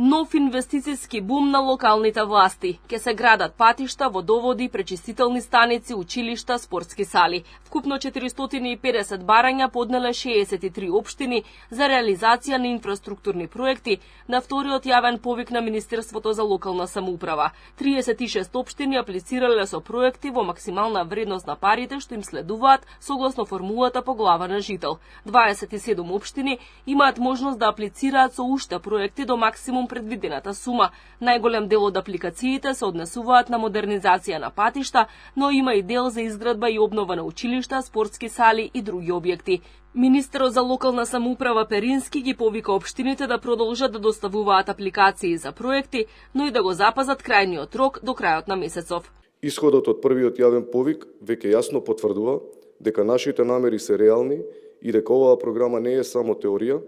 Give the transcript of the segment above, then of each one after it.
Нов инвестициски бум на локалните власти. Ке се градат патишта, водоводи, пречистителни станици, училишта, спортски сали. Вкупно 450 барања поднеле 63 општини за реализација на инфраструктурни проекти на вториот јавен повик на Министерството за локална самоуправа. 36 општини аплицирале со проекти во максимална вредност на парите што им следуваат согласно формулата по глава на жител. 27 општини имаат можност да аплицираат со уште проекти до максимум предвидената сума. Најголем дел од апликациите се однесуваат на модернизација на патишта, но има и дел за изградба и обнова на училишта, спортски сали и други објекти. Министерот за локална самоуправа Перински ги повика општините да продолжат да доставуваат апликации за проекти, но и да го запазат крајниот рок до крајот на месецов. Исходот од првиот јавен повик веќе јасно потврдува дека нашите намери се реални и дека оваа програма не е само теорија,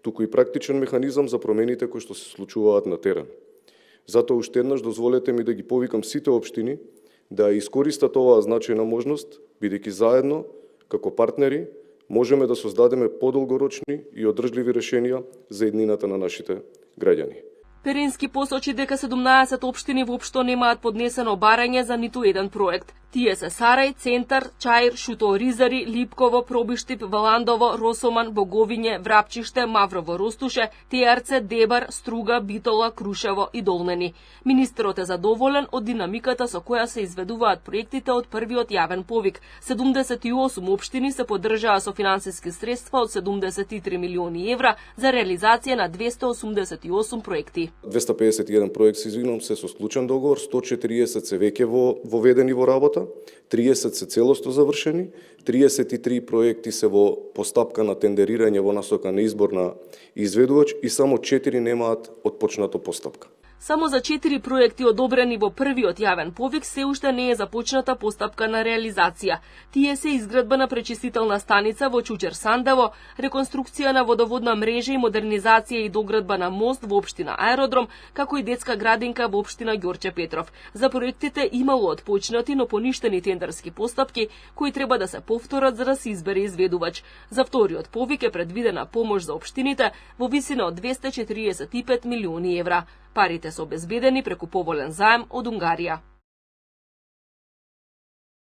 туку и практичен механизам за промените кои што се случуваат на терен. Затоа уште еднаш дозволете ми да ги повикам сите општини да искористат оваа значајна можност, бидејќи заедно, како партнери, можеме да создадеме подолгорочни и одржливи решенија за еднината на нашите граѓани. Перински посочи дека 17 општини воопшто немаат поднесено барање за ниту еден проект. Тие се Сарај, Центар, Чаир, Шуто-Оризари, Липково, Пробиштип, Валандово, Росоман, Боговиње, Врапчиште, Маврово, Ростуше, Теарце, Дебар, Струга, Битола, Крушево и Долнени. Министерот е задоволен од динамиката со која се изведуваат проектите од првиот јавен повик. 78 општини се поддржаа со финансиски средства од 73 милиони евра за реализација на 288 проекти. 251 проект се со склучен договор, 140 се веќе воведени во работа, 30 се целосно завршени, 33 проекти се во постапка на тендерирање во насока на избор на изведувач и само 4 немаат отпочнато постапка. Само за 4 проекти одобрени во првиот јавен повик се уште не е започната постапка на реализација. Тие се изградба на пречистителна станица во Чучер Сандево, реконструкција на водоводна мрежа и модернизација и доградба на мост во општина Аеродром, како и детска градинка во општина Ѓорче Петров. За проектите имало отпочнати, но поништени тендерски постапки кои треба да се повторат за да се избере изведувач. За вториот повик е предвидена помош за општините во висина од 245 милиони евра. Парите се обезбедени преку поволен заем од Унгарија.